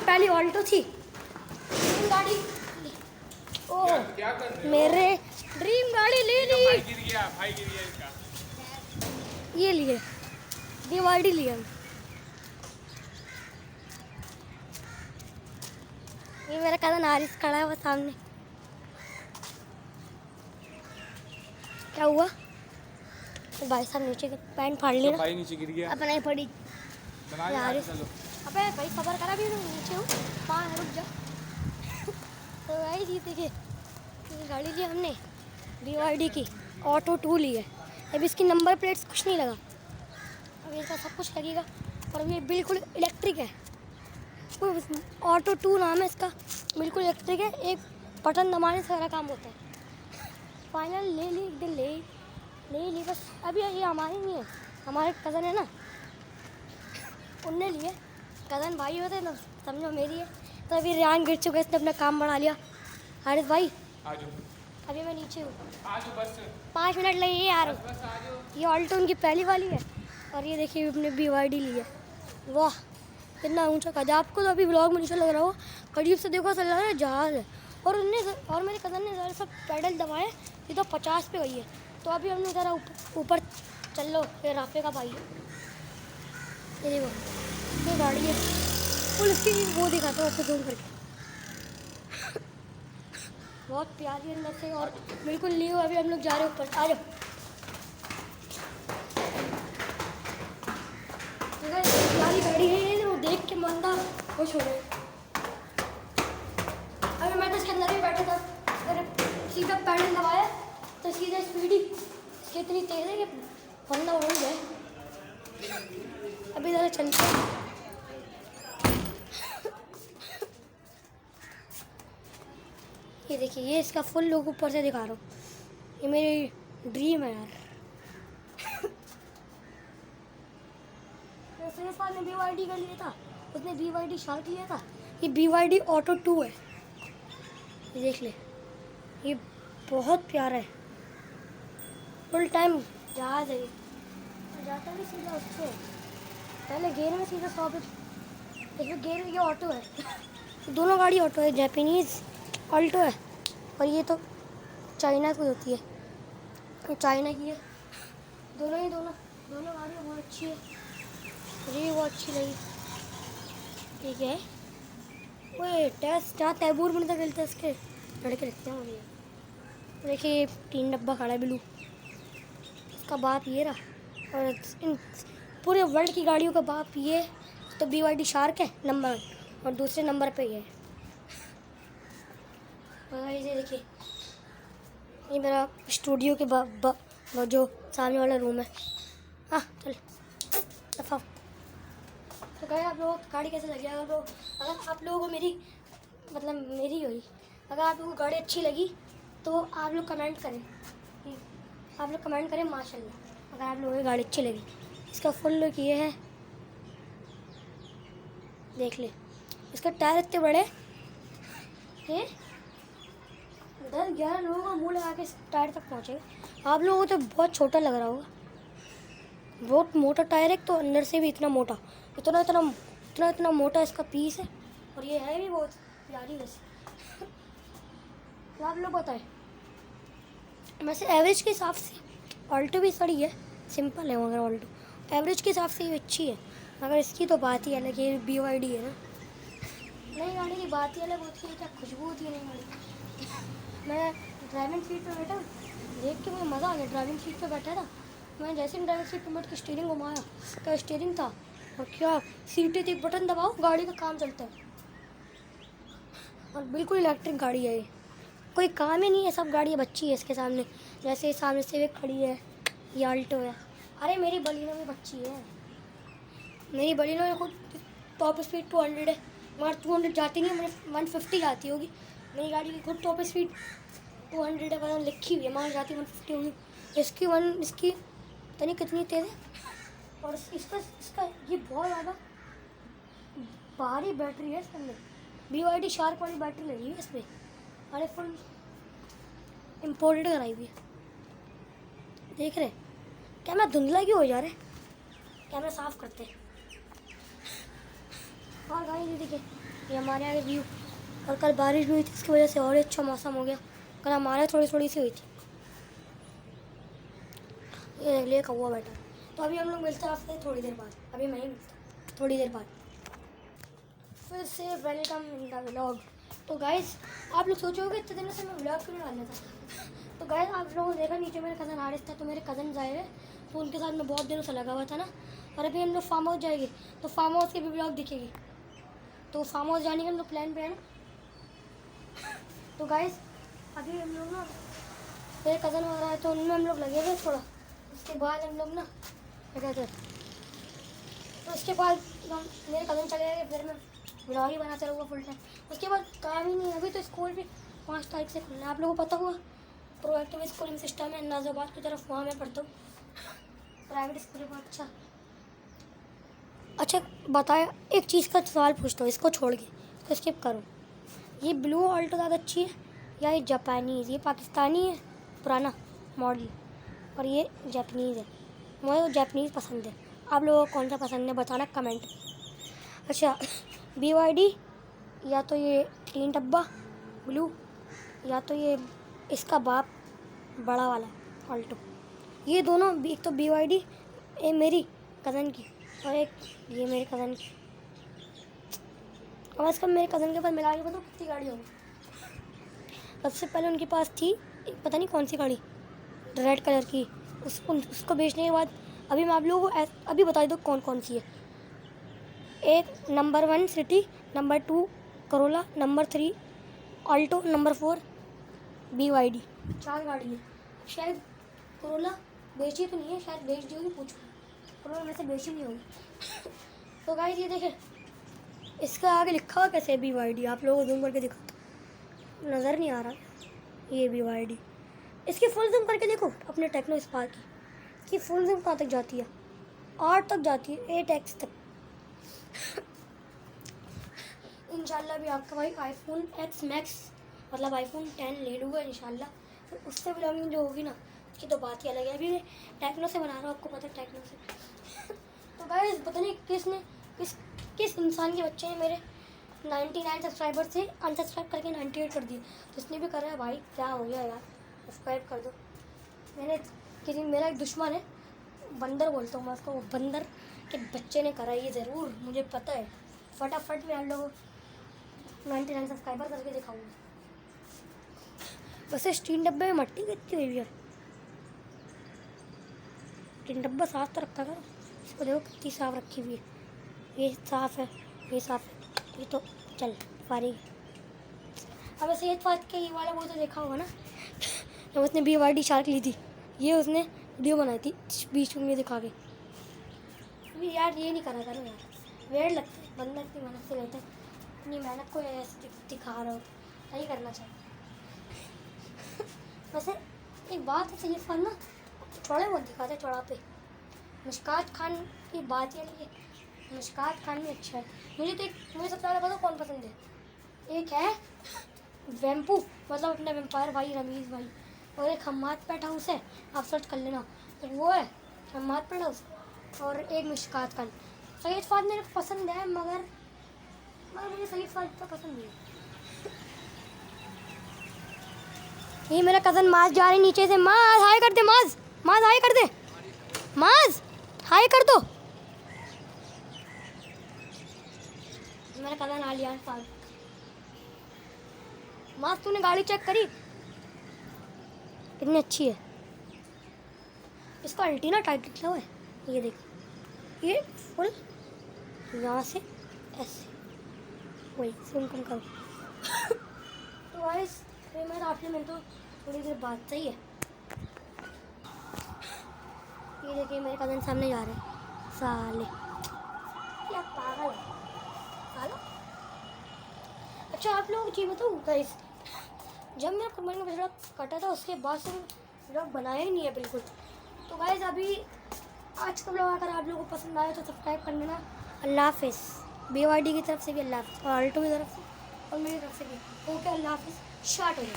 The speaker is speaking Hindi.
पहली ऑल्टो थी, गाड़ी। ओ क्या कर रहे हो? मेरे ड्रीम गाड़ी ले ली। भाई गिर गया इसका। ये लिए BYD लिया। ये मेरा कज़न हारिस खड़ा है वो सामने। क्या हुआ? तो भाई साहब नीचे पैंट फाड़ लिया। भाई नीचे गिर गया। अब नहीं पड़ी बना यार। चलो। अबे भाई खबर करा भी नीचे हूँ। हाँ रुक जा। तो भाई जी देखिए ये गाड़ी ली हमने BYD की ऑटो 2 ली है। अभी इसकी नंबर प्लेट्स कुछ नहीं लगा, अभी इसका सब कुछ लगेगा। और ये बिल्कुल इलेक्ट्रिक है। ऑटो 2 नाम है इसका, बिल्कुल इलेक्ट्रिक है। एक बटन दबाने से सारा काम होता है। फाइनल ले ली, एक दिन ले ली बस। अभी ये हमारी नहीं है, हमारे कज़न है ना, उनने लिए। कज़न भाई होते ना, समझो मेरी है। तो अभी रेहान गिर चुका है, इसने अपना काम बढ़ा लिया। हारिस भाई आजो अभी मैं नीचे हूँ, आजो बस 5 मिनट लगेंगे यार। बस आजो। ये ऑल्टो उनकी पहली वाली है और ये देखिए अपने BYD ली है। वाह कितना ऊंचा कद है। आपको तो अभी ब्लॉग में नीचे लग रहा हो, करीब से देखो चल रहा है जहाज़ है। और मेरे कज़न ने ज़रा सा पैडल दबाए, ये तो 50 पे गई है। तो अभी हमने ज़रा ऊपर चल लो। ये राफे का भाई है, ये देखो ये गाड़ी है फुल। इसकी वो दिखाता हूँ आपको जूम करके, बहुत प्यारी अंदर से और बिल्कुल न्यू। अभी हम लोग जा रहे हैं ऊपर, आ जाओ। प्यारी गाड़ी है, वो देख के मंदा खुश हो गए। अभी मैं तो इसके अंदर ही बैठा था, अगर सीधा पैडल दबाया तो सीधा स्पीड ही इसकी इतनी तेज़ है कि बंदा उड़ जाए। अभी ज़रा चलते हैं। ये देखिए ये इसका फुल लुक ऊपर से दिखा रहा हूँ। ये मेरी ड्रीम है यार। सुरेश ने BYD का लिया था, उसने BYD शार्क लिया था। ये BYD ऑटो 2 है, ये देख ले। ये बहुत प्यारा है, फुल टाइम जहाज है। जाता भी सीधा उससे, पहले गेयर में सीधा 100 पे। इसमें गेयर में ये ऑटो है। दोनों गाड़ी ऑटो है, जापानीज़ ऑल्टो है और ये तो चाइना की होती है, तो चाइना की है। दोनों गाड़ियाँ बहुत अच्छी है, मुझे वो अच्छी लगी। ठीक है वो टेस्ट जहाँ तैबूर में खेलते हैं इसके लड़के रखते हैं मुझे। देखिए 3 डब्बा खड़ा है ब्लू, इसका बाप ये रहा। और इन पूरे वर्ल्ड की गाड़ियों का बाप ये तो BYD शार्क है नंबर 1 और दूसरे नंबर पे ये है। इसे देखिए ये मेरा स्टूडियो के जो सामने वाला रूम है। हाँ चल दफा। तो कहे आप लोगों को गाड़ी कैसे लगी? अगर आप लोगों को मेरी हुई, अगर आप लोगों को गाड़ी अच्छी लगी तो आप लोग कमेंट करें, माशाल्लाह। अगर आप लोगों को गाड़ी अच्छी लगी, इसका फुल लुक ये है, देख ले। इसका टायर इतने बड़े हैं, 10-11 लोगों का मुँह लगा के टायर तक पहुँचेगा। आप लोगों को तो बहुत छोटा लग रहा होगा, बहुत मोटा टायर है। तो अंदर से भी इतना मोटा, इतना मोटा इसका पीस है। और ये है भी बहुत प्यारी वैसे। तो आप लोग बताएं, वैसे एवरेज के हिसाब से ऑल्टो भी सही है, सिंपल है। मगर ऑल्टो एवरेज के हिसाब से ये अच्छी है, मगर इसकी तो बात ही अलग है। BYD है ना, नई गाड़ी की बात ही अलग होती है, क्या खुशबू होती है नई गाड़ी। मैं ड्राइविंग सीट पे बैठा, देख के मुझे मज़ा आ गया। ड्राइविंग सीट पे बैठा था मैं, जैसे ही ड्राइविंग सीट पे बैठ के स्टीयरिंग घुमाया, क्या स्टीयरिंग था और क्या सीटें थी। बटन दबाओ गाड़ी का काम चलता है। और बिल्कुल इलेक्ट्रिक गाड़ी है ये, कोई काम ही नहीं है, सब गाड़ियाँ बच्ची है इसके सामने। जैसे सामने से एक खड़ी है, ये आल्टो है। अरे मेरी बलिनो में बच्ची है, मेरी बलिनो में खुद टॉप स्पीड 200 है, मगर 200 जाती नहीं है, मुझे 150 जाती होगी। मेरी गाड़ी की खुद टॉप स्पीड 200 है, पता लिखी हुई है, मगर जाती 150 होगी। इसकी पता नहीं कितनी तेज़ है। और इसका ये बहुत ज़्यादा भारी बैटरी है इसके अंदर, BYD शार्क वाली बैटरी लगी है इसमें। अरे फुल इम्पोर्टेड कराई हुई है, देख रहे। कैमरा धुंधला क्यों हो जा रहा है? कैमरा साफ करते हैं। और गाड़ी देखिए ये हमारे यहाँ व्यू। और कल बारिश भी हुई थी, इसकी वजह से और अच्छा मौसम हो गया। कल हमारे थोड़ी थोड़ी सी हुई थी। ये ले कौवा बैठा। तो अभी हम लोग मिलते हैं आपसे थोड़ी देर बाद। अभी मैं ही मिलता थोड़ी देर बाद। फिर से वेलकम इन द व्लॉग। तो गाइस आप लोग सोचोगे इतने दिनों से मैं व्लॉग क्यों नहीं डाल लेता। तो गाइस आप लोगों ने देखा नीचे मेरे कज़न हारिस था, तो मेरे कज़न आए हुए, तो उनके साथ मैं बहुत दिनों से लगा हुआ था ना। और अभी हम लोग फार्म हाउस जाएंगे, तो फार्म हाउस की भी व्लॉग दिखेगी। तो फार्म हाउस जाने के हम लोग प्लान पे है ना। तो गाइस अभी हम लोग ना मेरे कज़न वगैरह है, तो उनमें हम लोग लगे हुए थोड़ा। उसके बाद हम लोग ना क्या कहते हैं, तो उसके बाद मेरे कज़न चले गए, फिर मैं व्लॉग ही बनाते रहूँगा फुल टाइम। उसके बाद काम ही नहीं। अभी तो स्कूल भी 5 तारीख से खुलना है, आप लोगों को पता हुआ। प्रोएक्टिव स्कूलिंग सिस्टम है नाज़ाबाद की तरफ, वहाँ मैं पढ़ता हूँ। प्राइवेट स्कूल है बहुत अच्छा बताया। एक चीज़ का सवाल पूछता हूँ, इसको छोड़ के, इसको स्किप करो। ये ब्लू ऑल्टो ज़्यादा अच्छी है या ये जापानीज़? ये पाकिस्तानी है पुराना मॉडल, और ये जापानीज़ है। मुझे वो जापानीज़ पसंद है। आप लोगों को कौन सा पसंद है बताना कमेंट। अच्छा BYD या तो ये 3 डब्बा ब्लू, या तो ये इसका बाप बड़ा वाला ऑल्टो। ये दोनों, एक तो BYD ये मेरी कज़न की, और एक ये मेरे कज़न की। कम से कम मेरे कज़न के पास मिला के बताओ कितनी गाड़ी होगी। सबसे पहले उनके पास थी पता नहीं कौन सी गाड़ी, रेड कलर की। उसको बेचने के बाद अभी मैं आप लोगों को अभी बता दूँ कौन कौन सी है। एक number 1 city, number 2 Corolla, number 3 Alto, number 4 BYD। 4 गाड़ी है। शायद करोला बेची तो नहीं है, शायद बेच दी होगी, पूछो। करोला में से बेची नहीं होगी। तो गाइस ये देखें, इसका आगे लिखा हुआ कैसे है BYD, आप लोगों को जूम करके दिखाता हूँ, नज़र नहीं आ रहा। ये BYD, इसकी फुल जूम करके देखो अपने टेक्नो स्पार्क की। इसकी फुल जूम कहाँ तक जाती है? 8 तक जाती है, 8x तक। इंशाल्लाह भी आपका भाई iPhone X Max मतलब iPhone 10 ले लूँगा इंशाल्लाह। फिर उससे ब्लॉगिंग जो होगी ना, उसकी तो बात ही अलग है। अभी टेक्नो से बना रहा हूँ, आपको पता है टेक्नो से। तो गाइस पता नहीं किस इंसान के बच्चे ने मेरे 99 सब्सक्राइबर से अनसब्सक्राइब करके 98 कर दिए। तो इसने भी करा है भाई, क्या हो गया यार, सब्सक्राइब कर दो। मेरा एक दुश्मन है, बंदर बोलता हूँ मैं उसको, वो बंदर के बच्चे ने करा ये ज़रूर, मुझे पता है। फटाफट में आप लोग 99 सब्सक्राइबर करके दिखाऊंगा। वैसे 3 डब्बे में मट्टी कितनी हुई है? 3 डब्बा साफ तो रखा करो। इसको देखो कितनी साफ रखी हुई है। ये साफ है, ये साफ है, ये तो चल फारी। अब वैसे एक बात के ये वाला वो तो देखा होगा ना, जब उसने BYD शार्क ली थी, ये उसने वीडियो बनाई थी बीच में दिखा के। अभी यार ये नहीं करा करो यार, वेट लगता है। बंदा इतनी मेहनत से रहता है, इतनी मेहनत को ऐसे दिखा रहा हो, नहीं करना चाहिए। वैसे एक बात है, सैयद खान ना चौड़े बहुत दिखाते हैं, चौड़ा पे। मुश्कात खान की बात ये नहीं है, मुश्कात खान भी अच्छा है। मुझे सबसे ज़्यादा पता कौन पसंद है। एक है वैम्पू मतलब अपना वेम्पायर भाई रमीज़ भाई, और एक हम्माद पेट हाउस है, आप सर्च कर लेना। एक वो है हम्माद पेट हाउस, और एक मुश्कात खान। सैयद फाद मेरे को पसंद है, मगर मुझे सैयद फाद तो पसंद नहीं है। ये मेरा कज़न माज जा रही नीचे से। माज हाय कर दे, माज हाय कर दे, माज हाय कर दो। मेरा कज़न आलियान फाद। माज तूने गाड़ी चेक करी कितनी अच्छी है? इसका अल्टीना टाइट लिखा हुआ है, ये देखो, ये फुल यहाँ से ऐसे, वही सुन कम करो। तो गाइस मैं आपसे मिलता हूँ थोड़ी देर बाद, सही है? ये देखिए मेरे कज़न सामने जा रहे हैं, साले क्या पागल है साला। अच्छा आप लोग जी बताऊँ गाइस, जब मेरा कुर्बानी का बछड़ा कटा था उसके बाद से व्लॉग बनाया ही नहीं है बिल्कुल। तो गाइस अभी आज का व्लॉग अगर आप लोगों को पसंद आया तो सब्सक्राइब कर लेना। अल्लाह हाफिज़। BYD की तरफ से भी अल्लाह हाफिज़, और ऑल्टो की तरफ से और मेरी तरफ से भी। ओके अल्लाह हाफिज़। शार्ट हो गया।